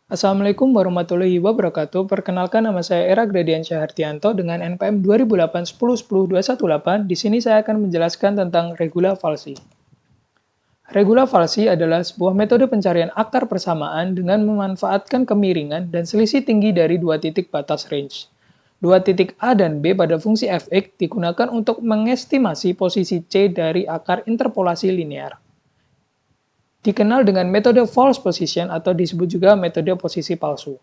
Assalamualaikum warahmatullahi wabarakatuh. Perkenalkan nama saya Era Gradiansyah Hartianto dengan NPM 2008-10-10-218. Di sini saya akan menjelaskan tentang regula falsi. Regula falsi adalah sebuah metode pencarian akar persamaan dengan memanfaatkan kemiringan dan selisih tinggi dari dua titik batas range. Dua titik A dan B pada fungsi fx digunakan untuk mengestimasi posisi C dari akar interpolasi linear. Dikenal dengan metode false position atau disebut juga metode posisi palsu.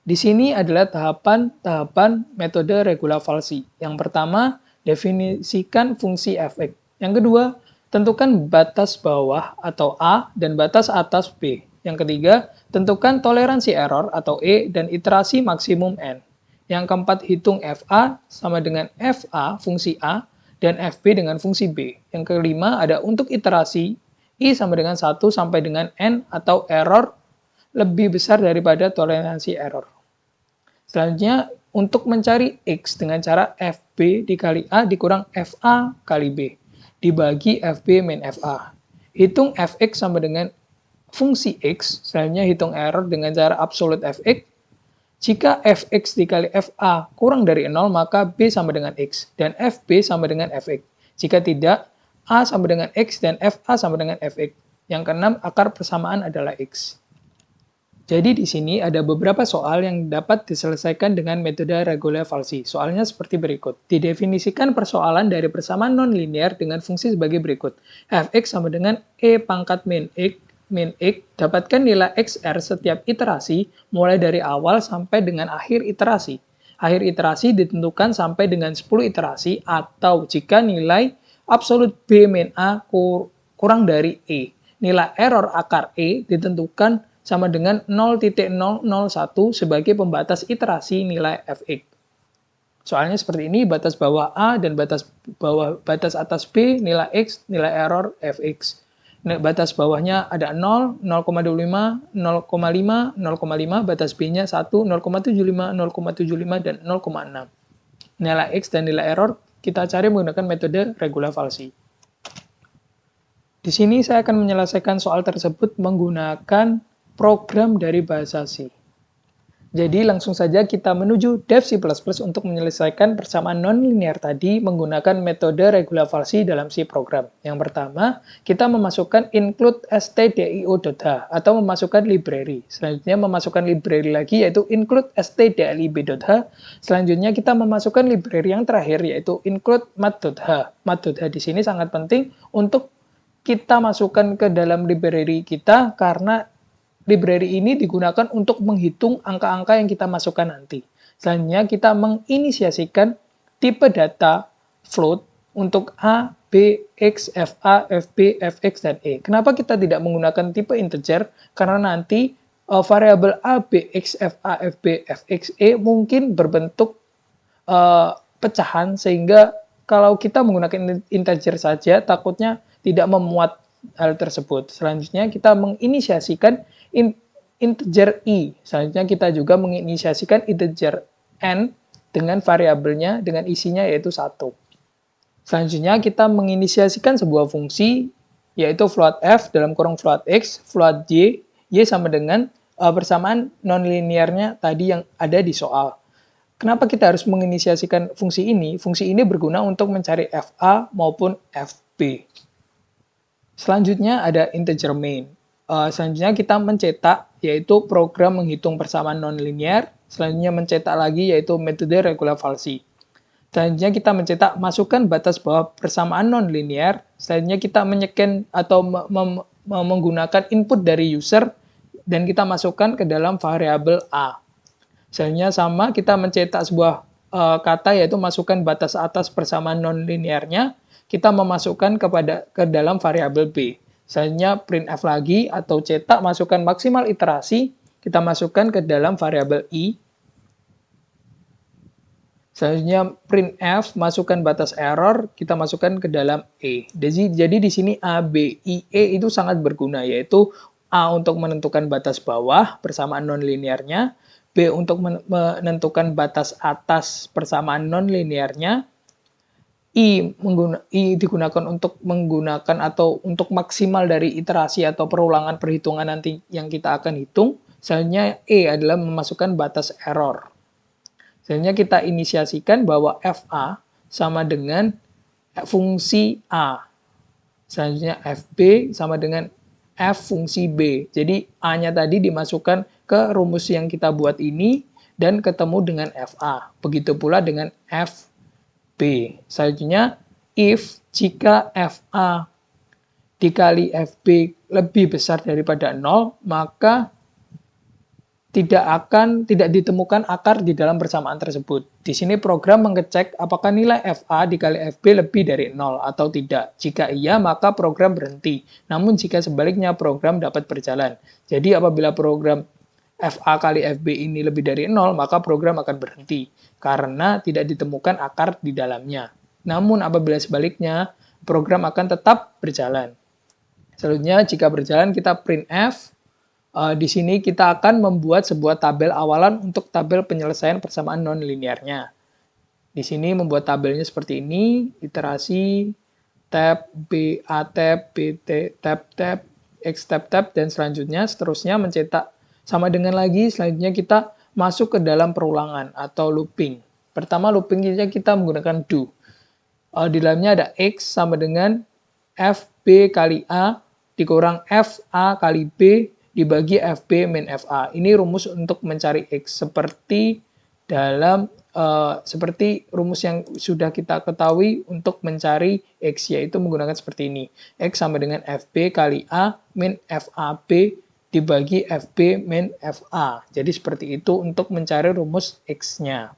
Di sini adalah tahapan-tahapan metode regula falsi. Yang pertama, definisikan fungsi fx. Yang kedua, tentukan batas bawah atau A dan batas atas B. Yang ketiga, tentukan toleransi error atau E dan iterasi maksimum N. Yang keempat, hitung FA sama dengan FA fungsi A dan FB dengan fungsi B. Yang kelima, ada untuk iterasi I sama dengan 1 sampai dengan N atau error lebih besar daripada toleransi error. Selanjutnya, untuk mencari X dengan cara FB dikali A dikurang FA kali B, dibagi FB min FA. Hitung Fx sama dengan fungsi X, selanjutnya hitung error dengan cara absolute Fx. Jika Fx dikali Fa kurang dari 0, maka B sama dengan X, dan Fb sama dengan Fx. Jika tidak, A sama dengan X dan Fa sama dengan Fx. Yang keenam, akar persamaan adalah X. Jadi di sini ada beberapa soal yang dapat diselesaikan dengan metode regula falsi. Soalnya seperti berikut. Didefinisikan persoalan dari persamaan nonlinear dengan fungsi sebagai berikut. Fx sama dengan E pangkat min X, dapatkan nilai XR setiap iterasi mulai dari awal sampai dengan akhir iterasi. Akhir iterasi ditentukan sampai dengan 10 iterasi atau jika nilai absolut B min A kurang dari E. Nilai error akar E ditentukan sama dengan 0,001 sebagai pembatas iterasi nilai Fx. Soalnya seperti ini, batas bawah A dan batas atas B, nilai X, nilai error Fx. Batas bawahnya ada 0, 0,25, 0,5, 0,5, batas B-nya 1, 0,75, 0,75, dan 0,6. Nilai X dan nilai error kita cari menggunakan metode regula falsi. Di sini saya akan menyelesaikan soal tersebut menggunakan program dari bahasa C. Jadi langsung saja kita menuju Dev C++ untuk menyelesaikan persamaan nonlinear tadi menggunakan metode regula falsi dalam C program. Yang pertama, kita memasukkan include stdio.h atau memasukkan library. Selanjutnya memasukkan library lagi yaitu include stdlib.h. Selanjutnya kita memasukkan library yang terakhir yaitu include math.h. Math.h di sini sangat penting untuk kita masukkan ke dalam library kita karena library ini digunakan untuk menghitung angka-angka yang kita masukkan nanti. Selanjutnya kita menginisiasikan tipe data float untuk A, B, X, FA, FB, Fx, dan E. Kenapa kita tidak menggunakan tipe integer? Karena nanti variabel A, B, X, FA, FB, Fx, E mungkin berbentuk pecahan sehingga kalau kita menggunakan integer saja takutnya tidak memuat hal tersebut. Selanjutnya kita menginisiasikan integer i. Selanjutnya kita juga menginisiasikan integer n dengan variabelnya dengan isinya yaitu 1. Selanjutnya kita menginisiasikan sebuah fungsi yaitu float f dalam kurung float x, float y sama dengan persamaan nonlinearnya tadi yang ada di soal. Kenapa kita harus menginisiasikan fungsi ini? Fungsi ini berguna untuk mencari fa maupun fb. Selanjutnya ada integer main. Selanjutnya kita mencetak yaitu program menghitung persamaan nonlinear. Selanjutnya mencetak lagi yaitu metode regula falsi. Selanjutnya kita mencetak masukkan batas bawah persamaan nonlinear. Selanjutnya kita menyeken atau menggunakan input dari user dan kita masukkan ke dalam variabel a. Selanjutnya sama kita mencetak sebuah kata yaitu masukkan batas atas persamaan nonlinearnya. Kita memasukkan ke dalam variabel b. Selanjutnya printf lagi atau cetak masukkan maksimal iterasi, kita masukkan ke dalam variabel i. Selanjutnya printf masukkan batas error, kita masukkan ke dalam e. Jadi di sini a, b, i, e itu sangat berguna yaitu a untuk menentukan batas bawah persamaan nonlinearnya, b untuk menentukan batas atas persamaan nonlinearnya, I digunakan untuk menggunakan atau untuk maksimal dari iterasi atau perulangan perhitungan nanti yang kita akan hitung. Selanjutnya E adalah memasukkan batas error. Selanjutnya kita inisiasikan bahwa FA sama dengan fungsi A. Selanjutnya FB sama dengan F fungsi B. Jadi A-nya tadi dimasukkan ke rumus yang kita buat ini dan ketemu dengan FA. Begitu pula dengan FB. Selanjutnya if jika FA dikali FB lebih besar daripada 0, maka tidak ditemukan akar di dalam persamaan tersebut. Di sini program mengecek apakah nilai FA dikali FB lebih dari 0 atau tidak. Jika iya, maka program berhenti. Namun jika sebaliknya, program dapat berjalan. Jadi apabila program FA kali FB ini lebih dari 0, maka program akan berhenti. Karena tidak ditemukan akar di dalamnya. Namun apabila sebaliknya, program akan tetap berjalan. Selanjutnya, jika berjalan, kita printf. Di sini kita akan membuat sebuah tabel awalan untuk tabel penyelesaian persamaan non-linearnya. Di sini membuat tabelnya seperti ini, iterasi, tab, B, A tab, B, T, tab, X tab, dan seterusnya mencetak sama dengan lagi. Selanjutnya kita masuk ke dalam perulangan atau looping. Pertama loopingnya kita menggunakan do. Di dalamnya ada X sama dengan FB kali A dikurang FA kali B dibagi FB min FA. Ini rumus untuk mencari X seperti rumus yang sudah kita ketahui untuk mencari X, yaitu menggunakan seperti ini. X sama dengan FB kali A min FAB dibagi FB min FA. Jadi seperti itu untuk mencari rumus X-nya.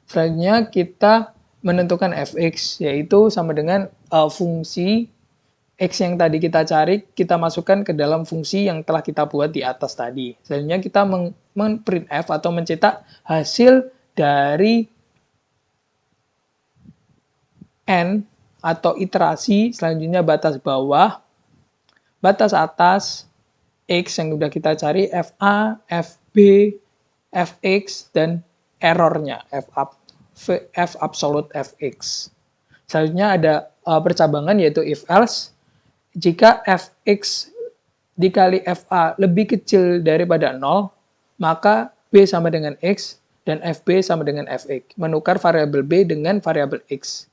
Selanjutnya kita menentukan Fx, yaitu sama dengan fungsi X yang tadi kita cari, kita masukkan ke dalam fungsi yang telah kita buat di atas tadi. Selanjutnya kita printf atau mencetak hasil dari N atau iterasi, selanjutnya batas bawah, batas atas, X yang sudah kita cari, FA, FB, Fx, dan errornya, F absolute Fx. Selanjutnya ada percabangan yaitu if else. Jika Fx dikali Fa lebih kecil daripada 0, maka B sama dengan X dan Fb sama dengan Fx. Menukar variabel B dengan variabel X.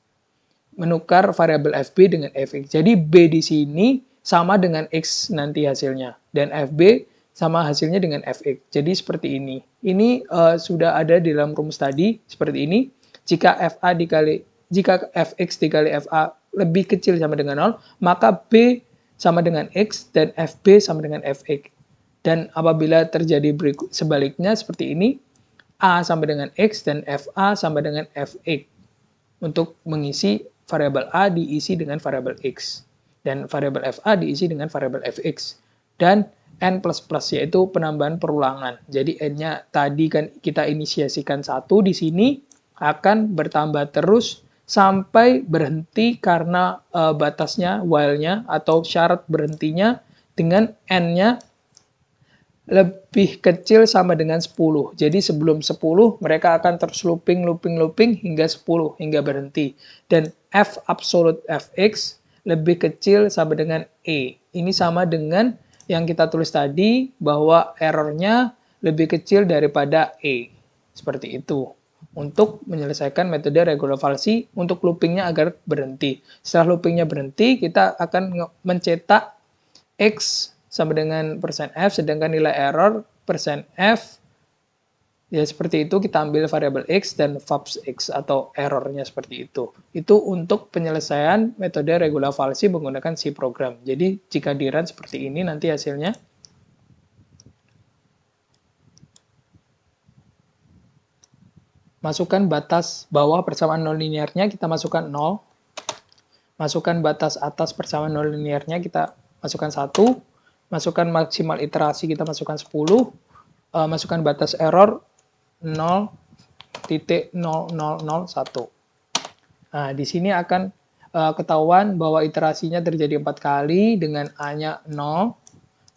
Menukar variabel Fb dengan Fx. Jadi B di sini sama dengan X nanti hasilnya. Dan Fb sama hasilnya dengan Fx. Jadi seperti ini. Ini sudah ada di dalam rumus tadi, seperti ini. Jika Fx dikali Fa lebih kecil sama dengan 0, maka B sama dengan X dan Fb sama dengan Fx. Dan apabila terjadi sebaliknya seperti ini, A sama dengan X dan Fa sama dengan Fx. Untuk mengisi variabel A diisi dengan variabel X. Dan variabel Fa diisi dengan variabel Fx. Dan N++, yaitu penambahan perulangan. Jadi N-nya tadi kan kita inisiasikan 1 di sini, akan bertambah terus sampai berhenti karena batasnya, while-nya, atau syarat berhentinya dengan N-nya lebih kecil sama dengan 10. Jadi sebelum 10, mereka akan terus looping hingga 10, hingga berhenti. Dan F absolute Fx lebih kecil sama dengan E. Ini sama dengan yang kita tulis tadi, bahwa errornya lebih kecil daripada E. Seperti itu. Untuk menyelesaikan metode regular falsi untuk loopingnya agar berhenti. Setelah loopingnya berhenti, kita akan mencetak X sama dengan %F, sedangkan nilai error %F, ya seperti itu, kita ambil variabel X dan fabs X atau errornya seperti itu. Itu untuk penyelesaian metode regular falsi menggunakan C program. Jadi jika di run seperti ini nanti hasilnya. Masukkan batas bawah persamaan non-linearnya, kita masukkan 0. Masukkan batas atas persamaan non-linearnya, kita masukkan 1. Masukkan maksimal iterasi, kita masukkan 10. Masukkan batas error 0.0001. Nah, di sini akan ketahuan bahwa iterasinya terjadi 4 kali dengan A-nya 0,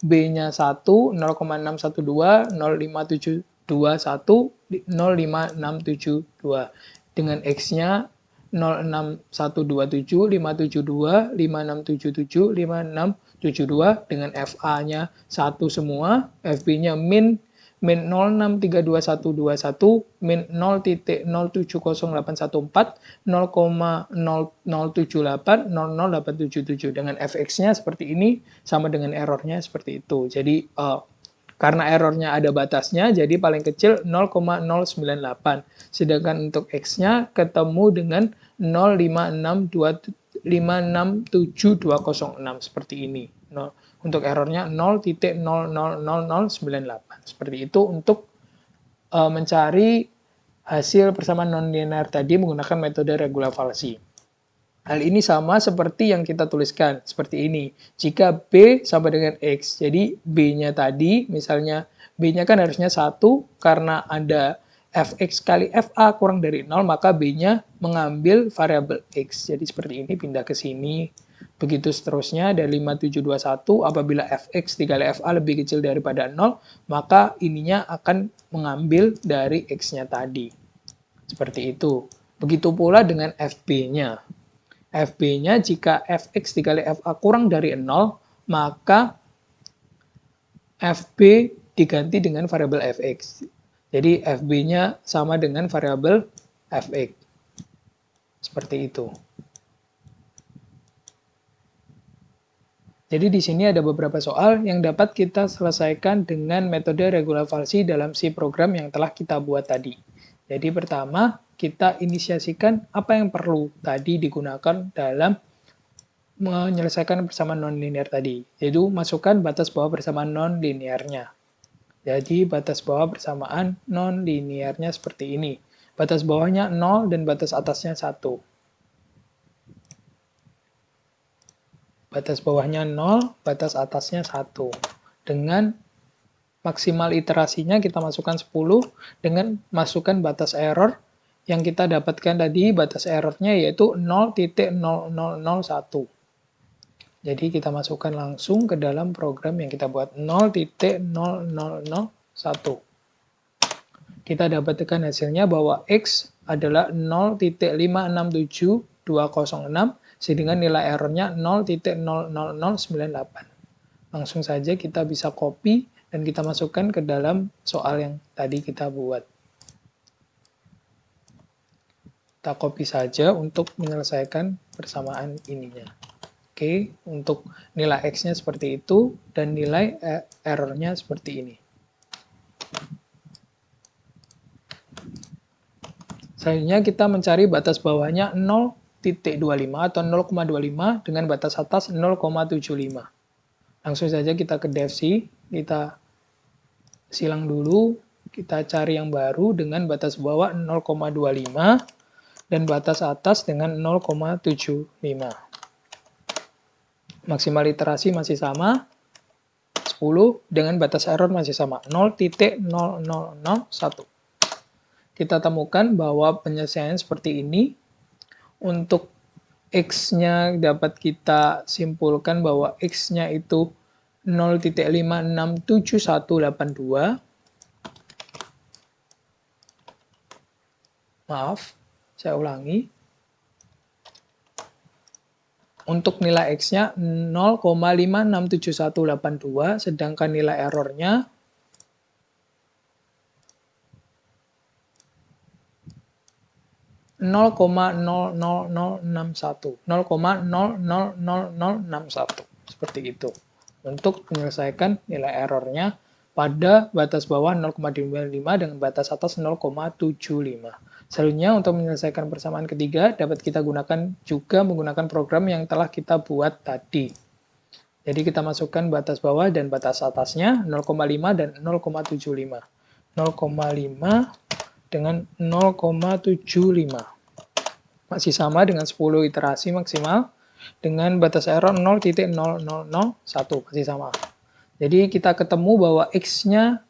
B-nya 1, 0,612, 0,5721, 0,5672. Dengan X-nya 06127, 572, 5677, 5672 dengan FA-nya 1 semua, FB-nya min 0632121, min 0.070814, 0,0078, 00877 dengan fx-nya seperti ini, sama dengan errornya seperti itu. Jadi karena errornya ada batasnya, jadi paling kecil 0,098. Sedangkan untuk x-nya ketemu dengan 0,567,206 seperti ini. Untuk errornya 0.000098. Seperti itu untuk mencari hasil persamaan nonlinear tadi menggunakan metode regula falsi. Hal ini sama seperti yang kita tuliskan, seperti ini. Jika B sama dengan X, jadi B-nya tadi, misalnya B-nya kan harusnya 1, karena ada Fx kali Fa kurang dari 0, maka B-nya mengambil variabel X. Jadi seperti ini, pindah ke sini. Begitu seterusnya, dari 5721, apabila Fx dikali Fa lebih kecil daripada 0, maka ininya akan mengambil dari X-nya tadi. Seperti itu. Begitu pula dengan Fb-nya. Fb-nya jika Fx dikali Fa kurang dari 0, maka Fb diganti dengan variabel Fx. Jadi Fb-nya sama dengan variabel Fx. Seperti itu. Jadi di sini ada beberapa soal yang dapat kita selesaikan dengan metode regula falsi dalam si program yang telah kita buat tadi. Jadi pertama, kita inisiasikan apa yang perlu tadi digunakan dalam menyelesaikan persamaan nonlinear tadi, yaitu masukkan batas bawah persamaan nonlinearnya. Jadi batas bawah persamaan nonlinearnya seperti ini. Batas bawahnya 0 dan batas atasnya 1. Batas bawahnya 0, batas atasnya 1. Dengan maksimal iterasinya kita masukkan 10 dengan masukkan batas error yang kita dapatkan tadi, batas errornya yaitu 0.0001. Jadi kita masukkan langsung ke dalam program yang kita buat 0.0001. Kita dapatkan hasilnya bahwa X adalah 0.567206 sehingga nilai errornya 0.00098. Langsung saja kita bisa copy dan kita masukkan ke dalam soal yang tadi kita buat. Kita copy saja untuk menyelesaikan persamaan ininya. Oke, untuk nilai X-nya seperti itu, dan nilai error-nya seperti ini. Selanjutnya kita mencari batas bawahnya 0.25 atau 0,25 dengan batas atas 0,75. Langsung saja kita ke DevC, kita silang dulu, kita cari yang baru dengan batas bawah 0,25 dan batas atas dengan 0,75. Maksimal iterasi masih sama, 10, dengan batas error masih sama, 0.0001. Kita temukan bahwa penyelesaian seperti ini, untuk X-nya dapat kita simpulkan bahwa X-nya itu 0.5678182. Maaf, saya ulangi. Untuk nilai X-nya 0,5678182, sedangkan nilai errornya 0,00061. Seperti itu. Untuk menyelesaikan nilai errornya pada batas bawah 0,25 dengan batas atas 0,75. Selanjutnya, untuk menyelesaikan persamaan ketiga, dapat kita gunakan juga menggunakan program yang telah kita buat tadi. Jadi kita masukkan batas bawah dan batas atasnya 0,5 dan 0,75. 0,5 dengan 0,75. Masih sama dengan 10 iterasi maksimal dengan batas error 0.0001. Masih sama. Jadi kita ketemu bahwa X-nya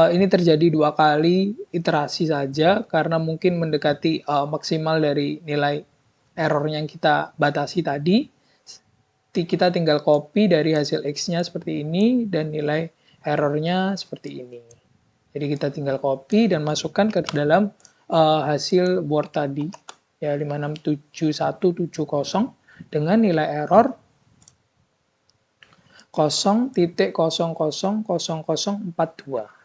ini terjadi 2 kali iterasi saja karena mungkin mendekati maksimal dari nilai error yang kita batasi tadi. Kita tinggal copy dari hasil X-nya seperti ini dan nilai errornya seperti ini. Jadi kita tinggal copy dan masukkan ke dalam hasil Word tadi. ya 567170 dengan nilai error 0.000042.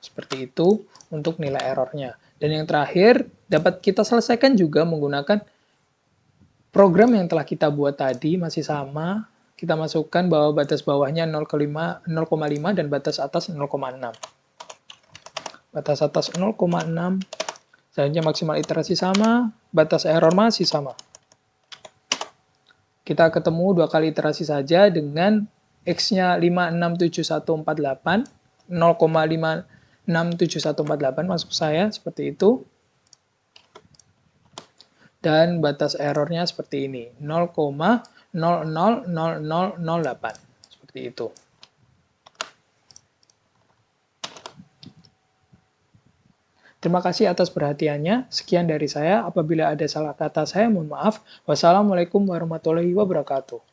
Seperti itu untuk nilai errornya. Dan yang terakhir, dapat kita selesaikan juga menggunakan program yang telah kita buat tadi, masih sama. Kita masukkan bahwa batas bawahnya 0,5 dan batas atas 0,6. Batas atas 0,6, selanjutnya maksimal iterasi sama, batas error masih sama. Kita ketemu 2 kali iterasi saja dengan X-nya 567148, 0,567148 maksud saya, seperti itu. Dan batas errornya seperti ini, 0,000008. Seperti itu. Terima kasih atas perhatiannya. Sekian dari saya. Apabila ada salah kata saya, mohon maaf. Wassalamualaikum warahmatullahi wabarakatuh.